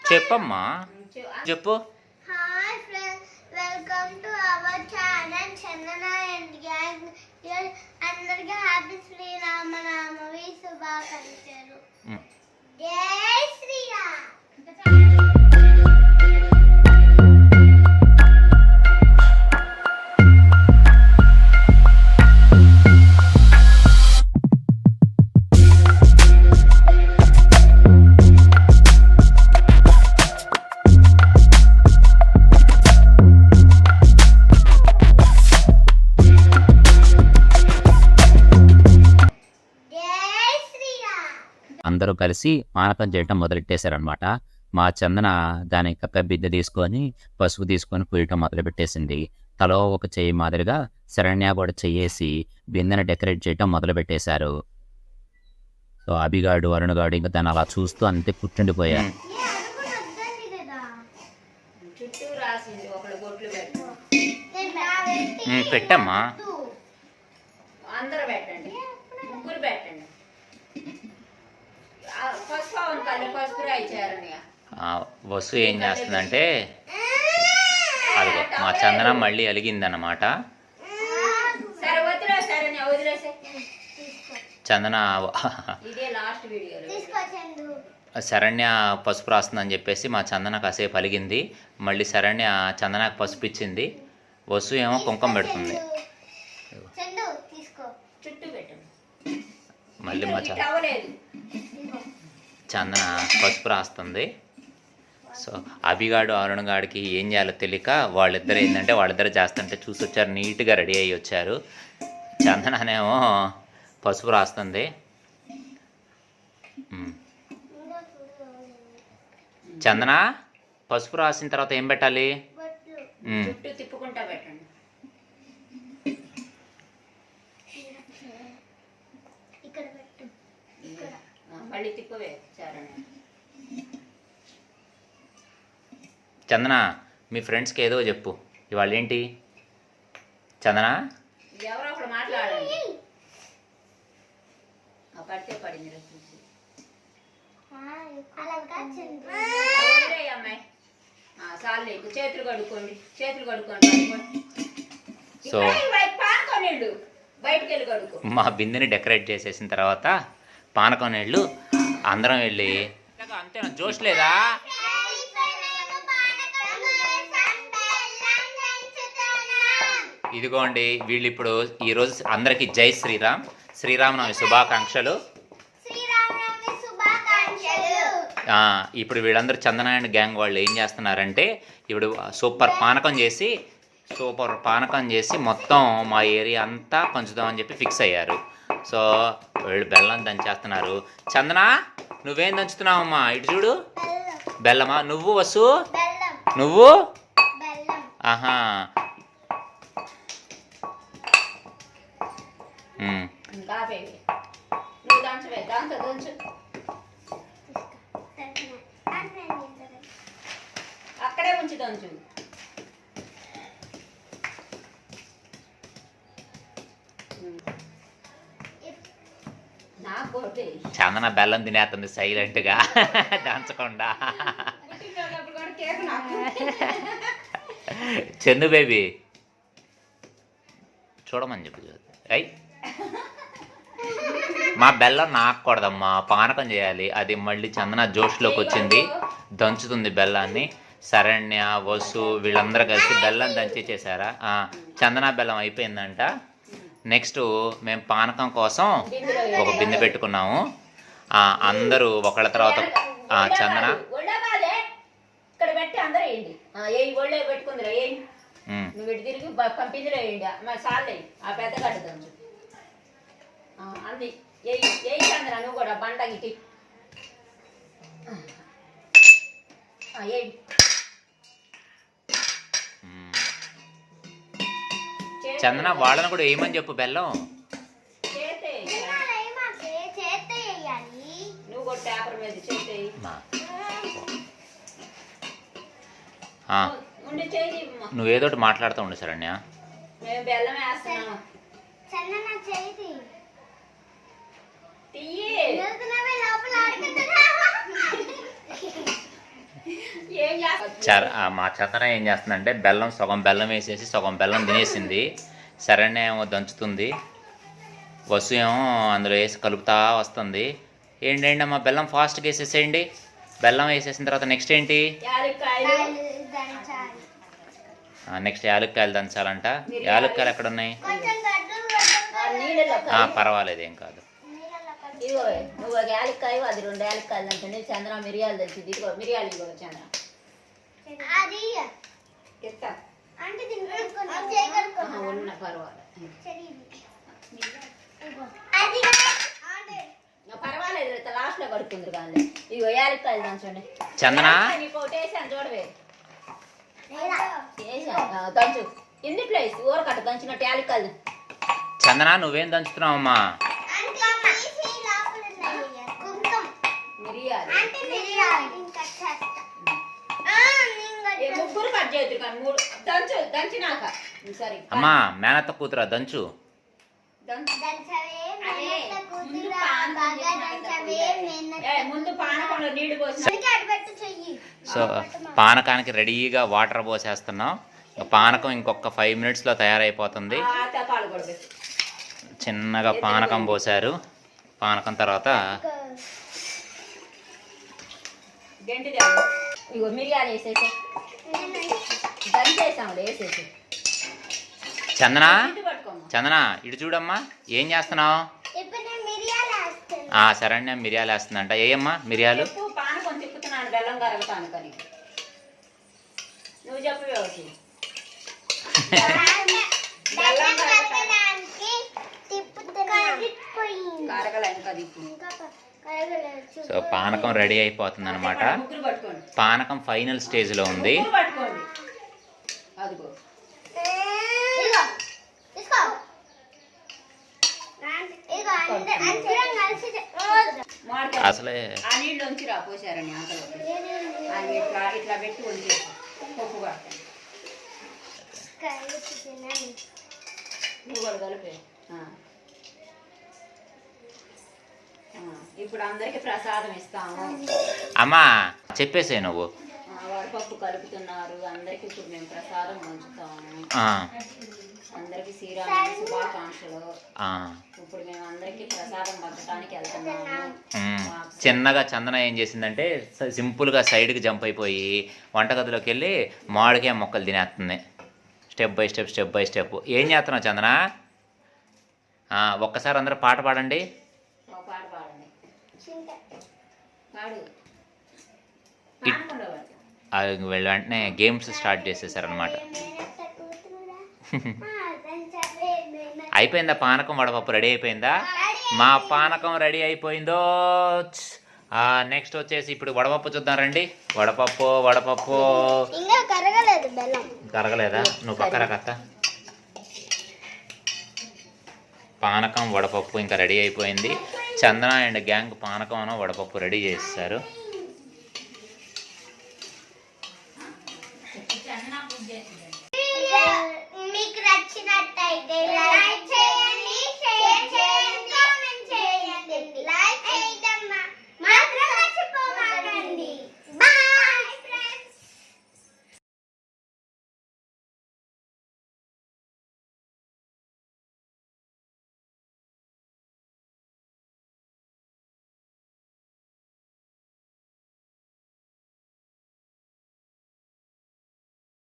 చెప్పమ్మా, చెప్పు. Hi friends, welcome to our channel Chandana and gang. అందరికీ హ్యాపీ శ్రీరామనవమి శుభాకాంక్షలు. జై శ్రీరామ్. అందరూ కలిసి పానకం చేయటం మొదలెట్టేశారనమాట. మా చందన దాని కప్ప బిద్దె తీసుకొని పసుపు తీసుకొని పూయటం మొదలుపెట్టేసింది. తలో ఒక చెయ్యి మాదిరిగా శరణ్య కూడా చెయ్యేసి బిందెను డెకరేట్ చేయటం మొదలుపెట్టేశారు. సో అభిగాడు అరుణగాడు ఇంకా దాన్ని అలా చూస్తూ అంతే కూర్చుండిపోయారు. పెట్టమ్మా, వసు ఏం చేస్తుందంటే అదిగో మా చందన మళ్ళీ అలిగిందన్నమాట. చందన శరణ్య పసుపు రాస్తుందని చెప్పేసి మా చందన కాసేపు అలిగింది. మళ్ళీ శరణ్య చందనకు పసుపు ఇచ్చింది. వసు ఏమో కుంకుమ పెడుతుంది. మళ్ళీ మా చందన పసుపు రాస్తుంది. సో అభిగాడు అరుణగాడికి ఏం చేయాలో తెలియక వాళ్ళిద్దరు ఏంటంటే వాళ్ళిద్దరు చేస్తుంటే చూసి వచ్చారు, నీట్గా రెడీ అయ్యి వచ్చారు. చందననేమో పసుపు రాస్తుంది. చందన పసుపు రాసిన తర్వాత ఏం పెట్టాలి? తిప్పుకుంటా పెట్టండి. చందన మీ ఫ్రెండ్స్కి ఏదో చెప్పు. ఇవాళ ఏంటి చందన? ఎవరో ఒకరు మాట్లాడండి. చేతులు కడుక్కోండి, చేతులు కడుక్కోండి. సో బయటకు వెళ్ళి కడుక్కో. మా బిందెని డెకరేట్ చేసేసిన తర్వాత పానకం నీళ్ళు అందరం వెళ్ళి అంతేనా? జోష్ లేదా? ఇదిగోండి వీళ్ళు ఇప్పుడు ఈరోజు అందరికి జై శ్రీరామ్, శ్రీరామనవమి శుభాకాంక్షలు. ఇప్పుడు వీళ్ళందరూ చందన అండ్ గ్యాంగ్ వాళ్ళు ఏం చేస్తున్నారంటే ఇప్పుడు సూపర్ పానకం చేసి మొత్తం మా ఏరియా అంతా పంచుదామని చెప్పి ఫిక్స్ అయ్యారు. సో వీళ్ళు బెల్లం దంచేస్తున్నారు. చందన నువ్వేం దంచుతున్నావమ్మా? ఇటు చూడు. బెల్లమా? నువ్వు వసు? నువ్వు? ఆహా. అక్కడే ఉంచి దంచు. చందన బెల్లం తినేస్తుంది సైలెంట్గా, దంచకుండా. చందు బేబీ చూడమని చెప్పి అయ్ మా బెల్లం నాకూడదమ్మా, పానకం చేయాలి. అది మళ్ళీ చందన జోష్లోకి వచ్చింది, దంచుతుంది బెల్లాన్ని. శరణ్య వసు వీళ్ళందరూ కలిసి బెల్లం దంచి చేశారా. చందన బెల్లం అయిపోయిందంట. నెక్స్ట్ మేము పానకం కోసం ఒక బిందె పెట్టుకున్నాము. అందరూ ఒకళ్ళ తర్వాత చందన చందన వాళ్ళని కూడా ఏమని చెప్పు బెల్లం. నువ్వేదోటి మాట్లాడుతూ ఉండు శరణ్య. మా చందన ఏం చేస్తుందంటే సగం బెల్లం వేసేసి సగం బెల్లం తినేసింది. శరణ్య ఏమో దంచుతుంది, వసు ఏమో అందులో వేసి కలుపుతా వస్తుంది. ఏంటండి అమ్మ బెల్లం ఫాస్ట్గా వేసేసేయండి. బెల్లం వేసేసిన తర్వాత నెక్స్ట్ ఏంటి? నెక్స్ట్ యాలక్కాయలు దంచాలంట. యాలక్కాయలు ఎక్కడ ఉన్నాయి? పర్వాలేదు, ఏం కాదు. ఇదిగో నువ్వు ఒక యాలక్కాయ, అది 2 యాలక్కాయలు దంచండి. చంద్ర మిరియాలు దంచింది. ఇదిగో మిరియాలు, ఇదిగో చంద్ర ఉన్న పర్వాలేదు, లాస్ట్ లో కడుక్కుందరు కానీ. ఇదిగో యాలక్కాయలు దంచండి. చందన వేసాను చూడవే, దంచు ఇంది ప్లేస్ ఊరకట్ట దంచినట్టు యాలక్కాయలు. చందన నువ్వేం దంచుతున్నావమ్మా? ముగ్గురు కట్ చేయొద్దు కానీ 3 దంచు. దంచినాక సరే అమ్మా మేనత్త కూతురా దంచు. ముందు పానకంలో నీళ్లు పోసి సో పానకానికి రెడీగా వాటర్ పోసేస్తున్నాం. పానకం ఇంకొక 5 minutesలో తయారైపోతుంది. చిన్నగా పానకం పోసారు. పానకం తర్వాత ఇగో మిరియాలు వేసేసి దంచేసాము వేసేసి. చందన ఇటు చూడమ్మా, ఏం చేస్తున్నావు? శరణ్య మిరియాలు వేస్తుందంట. ఏయమ్మా మిరియాలు? పానకం తిప్పుతున్నాను బెల్లం కరగతాను కానీ. నువ్వు చెప్పు. సో పానకం రెడీ అయిపోతుంది అనమాట. పానకం ఫైనల్ స్టేజ్లో ఉంది. అసలే పోసారని ఇట్లా పెట్టి పప్పు పడతాను. నువ్వు కూడా కలిపే. ఇప్పుడు అందరికి ప్రసాదం ఇస్తాము. అమ్మా చెప్పేసే నువ్వు. వడపప్పు కలుపుతున్నారు అందరికి. ఇప్పుడు మేము ప్రసాదం పంచుతాము. అందరికి శ్రీరామ శుభాకాంక్షలు. ఇప్పుడు మేము అందరికి ప్రసాదం పంచడానికి వెళ్తున్నాము. చిన్నగా చందన ఏం చేసిందంటే సింపుల్గా సైడ్కి జంప్ అయిపోయి వంటగదిలోకి వెళ్ళి మామిడికాయ మొక్కలు తినేస్తుంది. Step by step. ఏం చేస్తున్నావు చందన? ఒక్కసారి అందరూ పాట పాడండి. వెంటనే గేమ్స్ స్టార్ట్ చేసేసారనమాట. అయిపోయిందా పానకం? వడపప్పు రెడీ అయిపోయిందా? మా పానకం రెడీ అయిపోయిందో. నెక్స్ట్ వచ్చేసి ఇప్పుడు వడపప్పు చూద్దాం రండి. వడపప్పు కరగలేదా? నువ్వు పక్కన కత్త. పానకం వడపప్పు ఇంకా రెడీ అయిపోయింది. చందన అండ్ గ్యాంగ్ పానకం వడపప్పు రెడీ చేస్తారు. మీకు నచ్చినట్టయితే